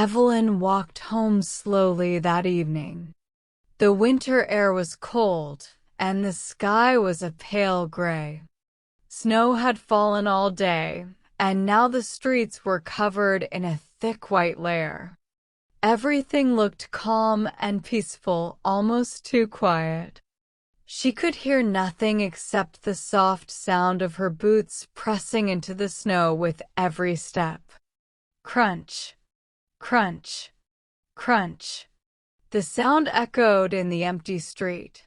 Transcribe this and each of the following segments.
Evelyn walked home slowly that evening. The winter air was cold, and the sky was a pale gray. Snow had fallen all day, and now the streets were covered in a thick white layer. Everything looked calm and peaceful, almost too quiet. She could hear nothing except the soft sound of her boots pressing into the snow with every step. Crunch, crunch, crunch. The sound echoed in the empty street.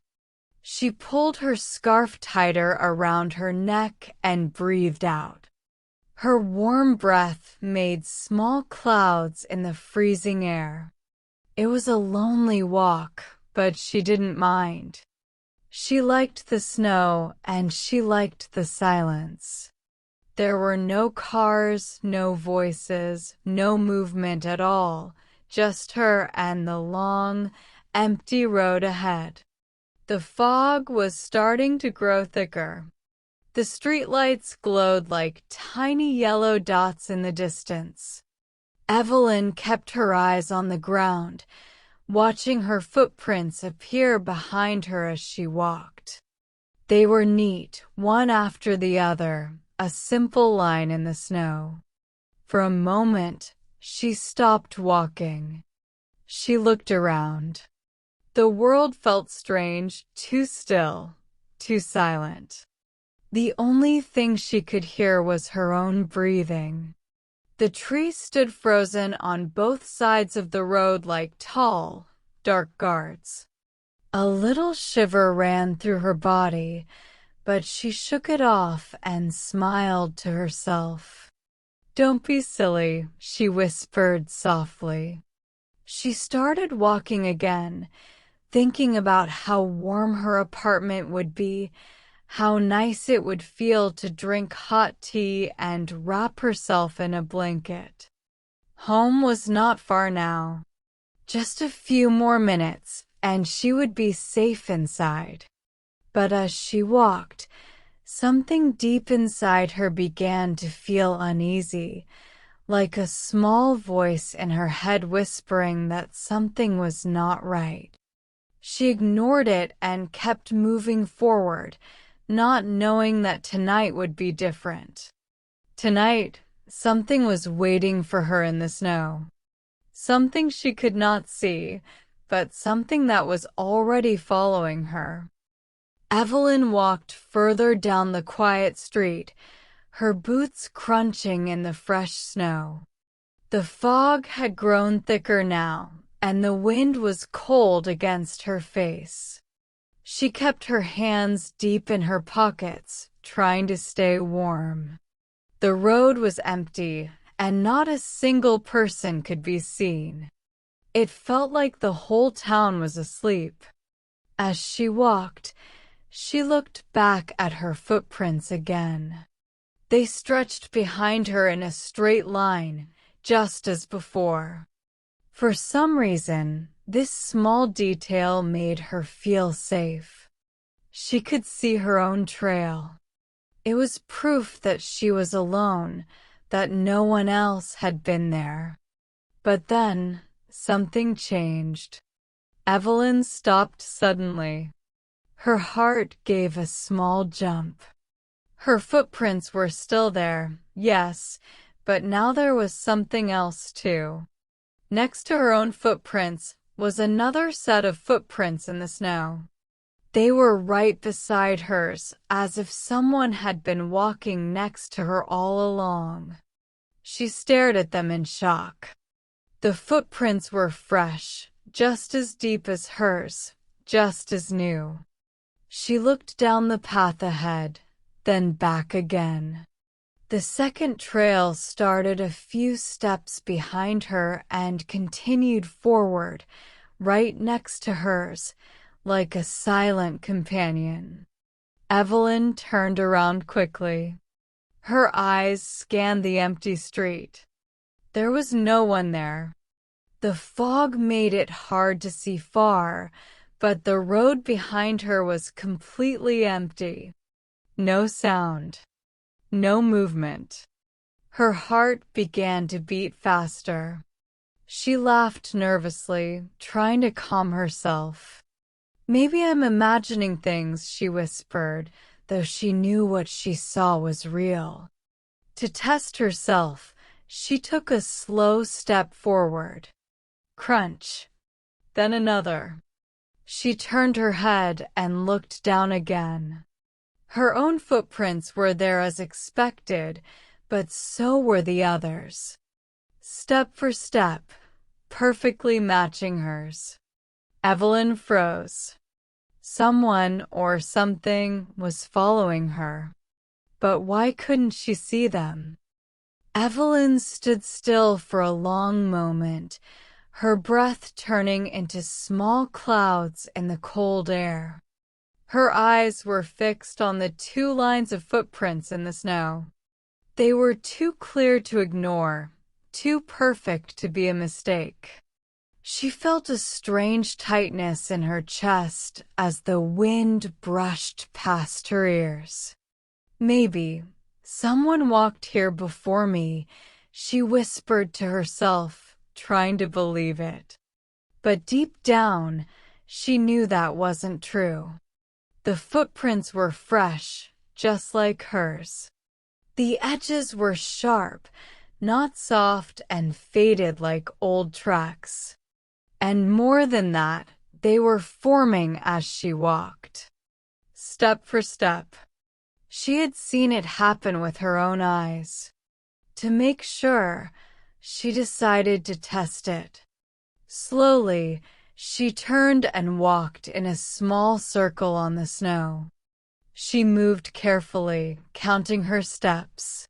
She pulled her scarf tighter around her neck and breathed out. Her warm breath made small clouds in the freezing air. It was a lonely walk, but she didn't mind. She liked the snow and she liked the silence. There were no cars, no voices, no movement at all, just her and the long, empty road ahead. The fog was starting to grow thicker. The streetlights glowed like tiny yellow dots in the distance. Evelyn kept her eyes on the ground, watching her footprints appear behind her as she walked. They were neat, one after the other, a simple line in the snow. For a moment, she stopped walking. She looked around. The world felt strange, too still, too silent. The only thing she could hear was her own breathing. The trees stood frozen on both sides of the road like tall, dark guards. A little shiver ran through her body, but she shook it off and smiled to herself. "Don't be silly," she whispered softly. She started walking again, thinking about how warm her apartment would be, how nice it would feel to drink hot tea and wrap herself in a blanket. Home was not far now. Just a few more minutes, and she would be safe inside. But as she walked, something deep inside her began to feel uneasy, like a small voice in her head whispering that something was not right. She ignored it and kept moving forward, not knowing that tonight would be different. Tonight, something was waiting for her in the snow. Something she could not see, but something that was already following her. Evelyn walked further down the quiet street, her boots crunching in the fresh snow. The fog had grown thicker now, and the wind was cold against her face. She kept her hands deep in her pockets, trying to stay warm. The road was empty, and not a single person could be seen. It felt like the whole town was asleep. As she walked, she looked back at her footprints again. They stretched behind her in a straight line, just as before. For some reason, this small detail made her feel safe. She could see her own trail. It was proof that she was alone, that no one else had been there. But then, something changed. Evelyn stopped suddenly. Her heart gave a small jump. Her footprints were still there, yes, but now there was something else too. Next to her own footprints was another set of footprints in the snow. They were right beside hers, as if someone had been walking next to her all along. She stared at them in shock. The footprints were fresh, just as deep as hers, just as new. She looked down the path ahead, then back again. The second trail started a few steps behind her and continued forward, right next to hers, like a silent companion. Evelyn turned around quickly. Her eyes scanned the empty street. There was no one there. The fog made it hard to see far, but the road behind her was completely empty. No sound. No movement. Her heart began to beat faster. She laughed nervously, trying to calm herself. Maybe I'm imagining things, she whispered, though she knew what she saw was real. To test herself, she took a slow step forward. Crunch. Then another. She turned her head and looked down again. Her own footprints were there as expected, but so were the others. Step for step, perfectly matching hers. Evelyn froze. Someone or something was following her. But why couldn't she see them? Evelyn stood still for a long moment, her breath turning into small clouds in the cold air. Her eyes were fixed on the 2 lines of footprints in the snow. They were too clear to ignore, too perfect to be a mistake. She felt a strange tightness in her chest as the wind brushed past her ears. Maybe someone walked here before me, she whispered to herself, trying to believe it. But deep down, she knew that wasn't true. The footprints were fresh, just like hers. The edges were sharp, not soft and faded like old tracks. And more than that, they were forming as she walked. Step for step. She had seen it happen with her own eyes. To make sure, she decided to test it. Slowly, she turned and walked in a small circle on the snow. She moved carefully, counting her steps.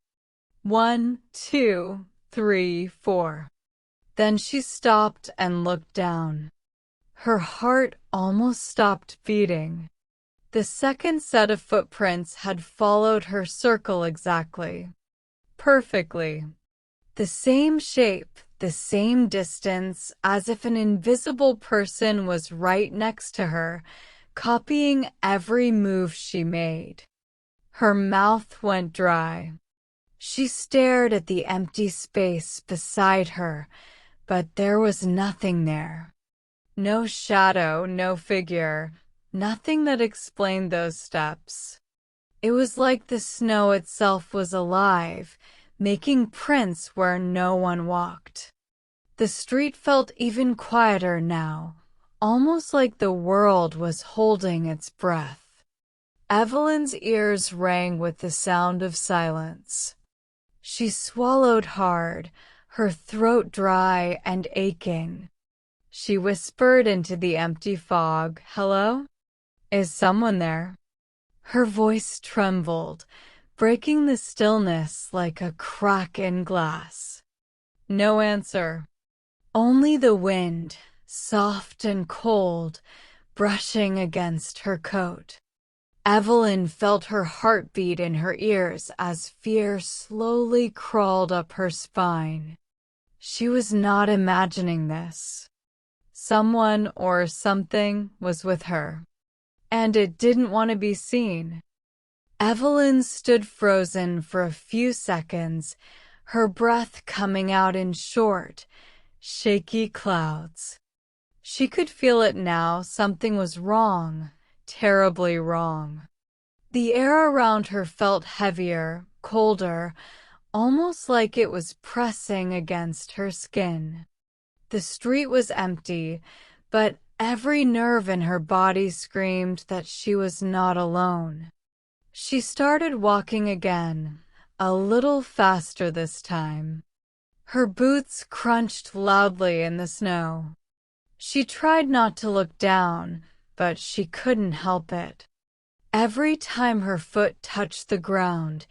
1, 2, 3, 4. Then she stopped and looked down. Her heart almost stopped beating. The second set of footprints had followed her circle exactly. Perfectly. The same shape, the same distance, as if an invisible person was right next to her, copying every move she made. Her mouth went dry. She stared at the empty space beside her, but there was nothing there. No shadow, no figure, nothing that explained those steps. It was like the snow itself was alive, making prints where no one walked. The street felt even quieter now, almost like the world was holding its breath. Evelyn's ears rang with the sound of silence. She swallowed hard, her throat dry and aching. She whispered into the empty fog, "Hello? Is someone there?" Her voice trembled, breaking the stillness like a crack in glass. No answer. Only the wind, soft and cold, brushing against her coat. Evelyn felt her heartbeat in her ears as fear slowly crawled up her spine. She was not imagining this. Someone or something was with her, and it didn't want to be seen. Evelyn stood frozen for a few seconds, her breath coming out in short, shaky clouds. She could feel it now, something was wrong. Terribly wrong. The air around her felt heavier, colder, almost like it was pressing against her skin. The street was empty, but every nerve in her body screamed that she was not alone. She started walking again, a little faster this time. Her boots crunched loudly in the snow. She tried not to look down, but she couldn't help it. Every time her foot touched the ground,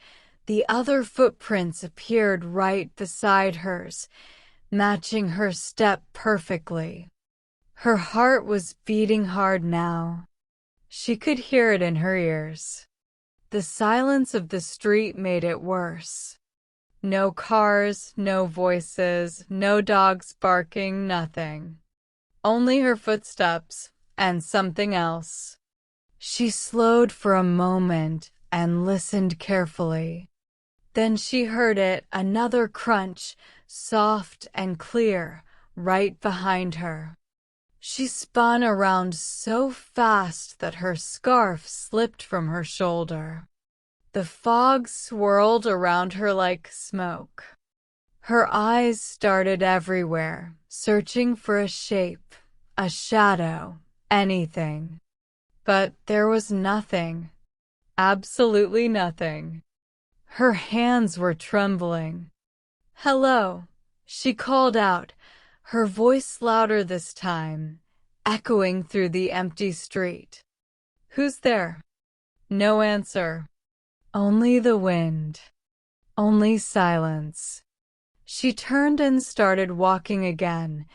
the other footprints appeared right beside hers, matching her step perfectly. Her heart was beating hard now. She could hear it in her ears. The silence of the street made it worse. No cars, no voices, no dogs barking, nothing. Only her footsteps. And something else. She slowed for a moment and listened carefully. Then she heard it, another crunch, soft and clear, right behind her. She spun around so fast that her scarf slipped from her shoulder. The fog swirled around her like smoke. Her eyes started everywhere, searching for a shape, a shadow, anything. But there was nothing. Absolutely nothing. Her hands were trembling. "Hello," she called out, her voice louder this time, echoing through the empty street. "Who's there?" No answer. Only the wind. Only silence. She turned and started walking again,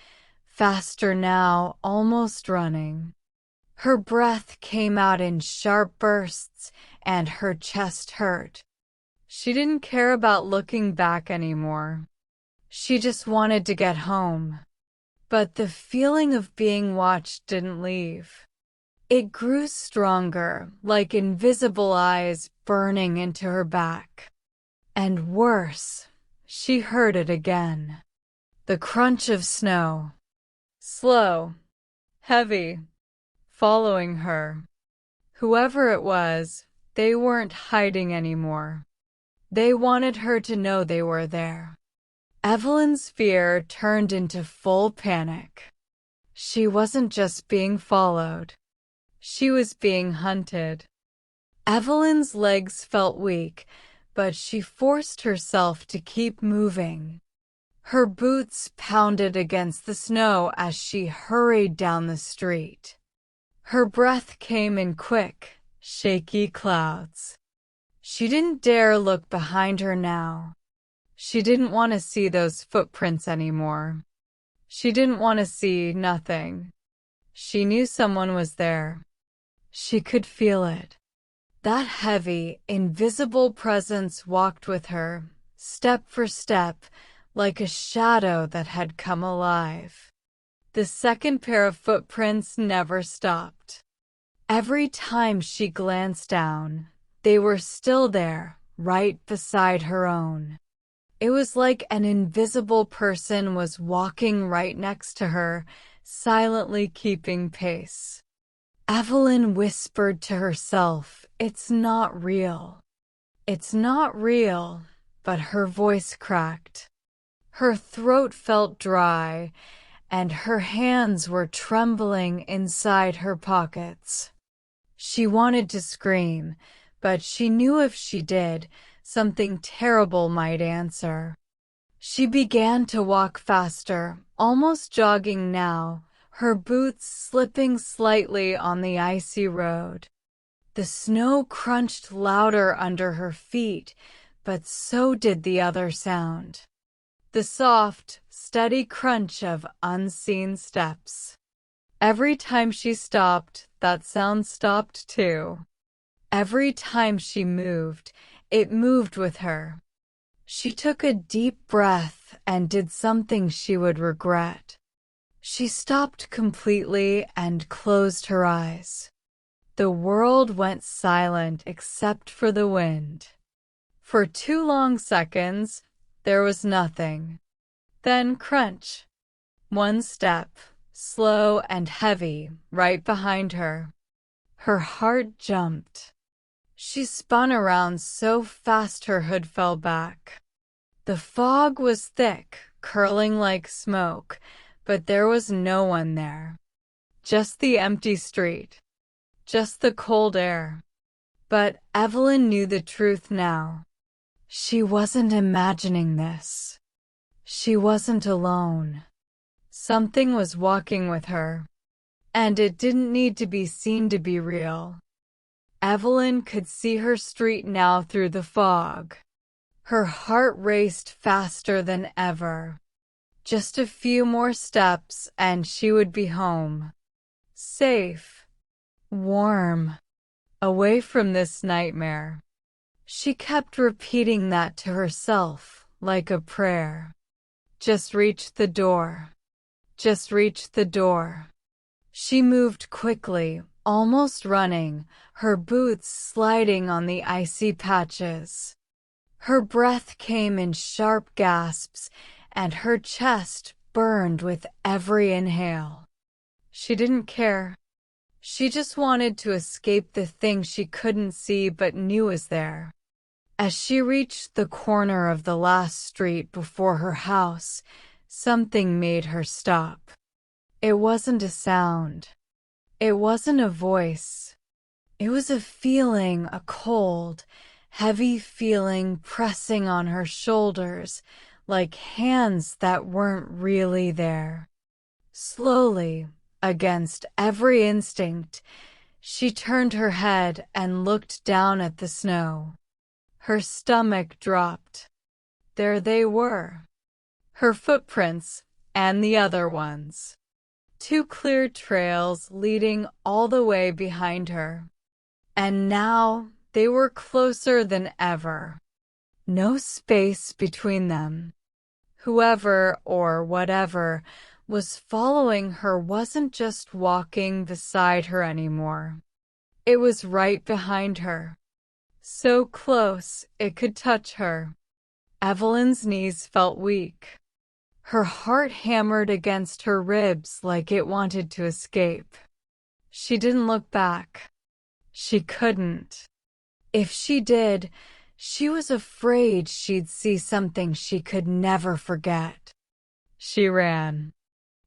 faster now, almost running. Her breath came out in sharp bursts, and her chest hurt. She didn't care about looking back anymore. She just wanted to get home. But the feeling of being watched didn't leave. It grew stronger, like invisible eyes burning into her back. And worse, she heard it again. The crunch of snow. Slow. Heavy. Following her. Whoever it was, they weren't hiding anymore. They wanted her to know they were there. Evelyn's fear turned into full panic. She wasn't just being followed. She was being hunted. Evelyn's legs felt weak, but she forced herself to keep moving. Her boots pounded against the snow as she hurried down the street. Her breath came in quick, shaky clouds. She didn't dare look behind her now. She didn't want to see those footprints anymore. She didn't want to see nothing. She knew someone was there. She could feel it. That heavy, invisible presence walked with her, step for step, like a shadow that had come alive. The second pair of footprints never stopped. Every time she glanced down, they were still there, right beside her own. It was like an invisible person was walking right next to her, silently keeping pace. Evelyn whispered to herself, "It's not real. It's not real," but her voice cracked. Her throat felt dry, and her hands were trembling inside her pockets. She wanted to scream, but she knew if she did, something terrible might answer. She began to walk faster, almost jogging now, her boots slipping slightly on the icy road. The snow crunched louder under her feet, but so did the other sound. The soft, steady crunch of unseen steps. Every time she stopped, that sound stopped too. Every time she moved, it moved with her. She took a deep breath and did something she would regret. She stopped completely and closed her eyes. The world went silent except for the wind. For 2 long seconds, there was nothing. Then crunch. One step, slow and heavy, right behind her. Her heart jumped. She spun around so fast her hood fell back. The fog was thick, curling like smoke, but there was no one there. Just the empty street. Just the cold air. But Evelyn knew the truth now. She wasn't imagining this. She wasn't alone. Something was walking with her. And it didn't need to be seen to be real. Evelyn could see her street now through the fog. Her heart raced faster than ever. Just a few more steps and she would be home. Safe. Warm. Away from this nightmare. She kept repeating that to herself, like a prayer. Just reach the door. Just reach the door. She moved quickly, almost running, her boots sliding on the icy patches. Her breath came in sharp gasps, and her chest burned with every inhale. She didn't care. She just wanted to escape the thing she couldn't see but knew was there. As she reached the corner of the last street before her house, something made her stop. It wasn't a sound. It wasn't a voice. It was a feeling, a cold, heavy feeling pressing on her shoulders, like hands that weren't really there. Slowly, against every instinct, she turned her head and looked down at the snow. Her stomach dropped. There they were. Her footprints and the other ones. 2 clear trails leading all the way behind her. And now they were closer than ever. No space between them. Whoever or whatever was following her wasn't just walking beside her anymore. It was right behind her. So close it could touch her. Evelyn's knees felt weak. Her heart hammered against her ribs like it wanted to escape. She didn't look back. She couldn't. If she did, she was afraid she'd see something she could never forget. She ran.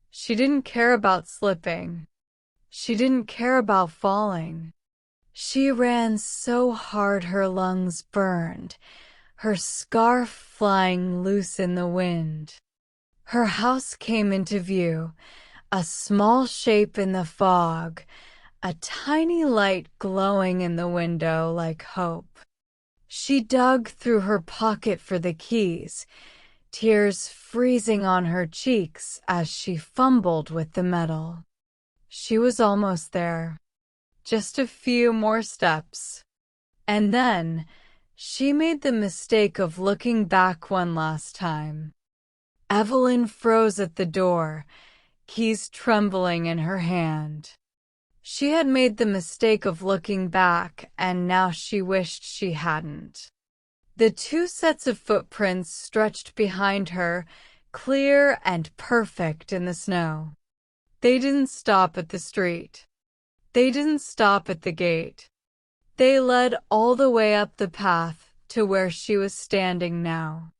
She didn't care about slipping. She didn't care about falling. She ran so hard her lungs burned, her scarf flying loose in the wind. Her house came into view, a small shape in the fog, a tiny light glowing in the window like hope. She dug through her pocket for the keys, tears freezing on her cheeks as she fumbled with the metal. She was almost there. Just a few more steps. And then, she made the mistake of looking back one last time. Evelyn froze at the door, keys trembling in her hand. She had made the mistake of looking back, and now she wished she hadn't. The 2 sets of footprints stretched behind her, clear and perfect in the snow. They didn't stop at the street. They didn't stop at the gate. They led all the way up the path to where she was standing now.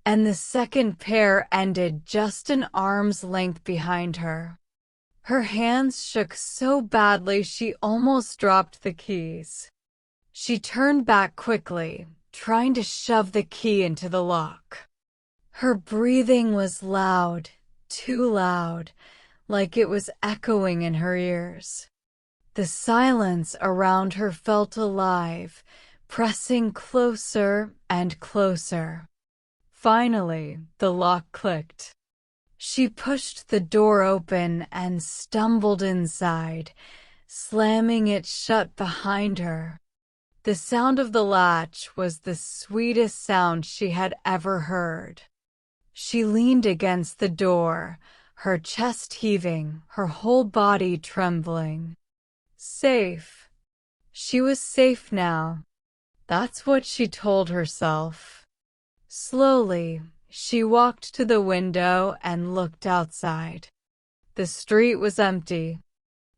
And the second pair ended just an arm's length behind her. Her hands shook so badly she almost dropped the keys. She turned back quickly, trying to shove the key into the lock. Her breathing was loud, too loud, like it was echoing in her ears. The silence around her felt alive, pressing closer and closer. Finally, the lock clicked. She pushed the door open and stumbled inside, slamming it shut behind her. The sound of the latch was the sweetest sound she had ever heard. She leaned against the door, her chest heaving, her whole body trembling. Safe. She was safe now. That's what she told herself. Slowly, she walked to the window and looked outside. The street was empty.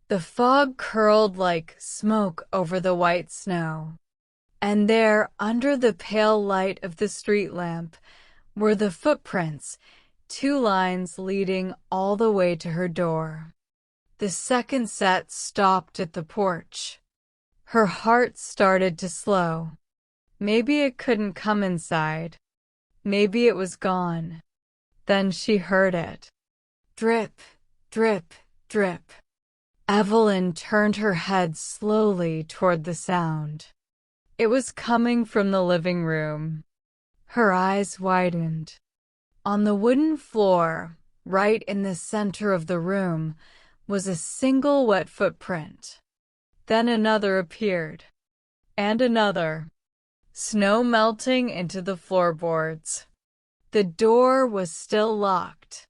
The fog curled like smoke over the white snow. And there, under the pale light of the street lamp, were the footprints, 2 lines leading all the way to her door. The second set stopped at the porch. Her heart started to slow. Maybe it couldn't come inside. Maybe it was gone. Then she heard it. Drip, drip, drip. Evelyn turned her head slowly toward the sound. It was coming from the living room. Her eyes widened. On the wooden floor, right in the center of the room, was a single wet footprint. Then another appeared. And another. Snow melting into the floorboards. The door was still locked.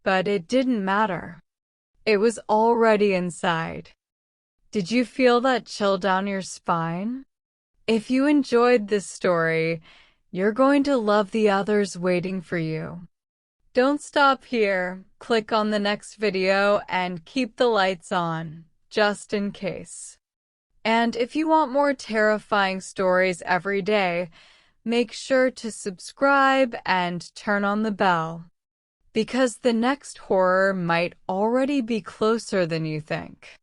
But it didn't matter. It was already inside. Did you feel that chill down your spine? If you enjoyed this story, you're going to love the others waiting for you. Don't stop here. Click on the next video and keep the lights on, just in case. And if you want more terrifying stories every day, make sure to subscribe and turn on the bell, because the next horror might already be closer than you think.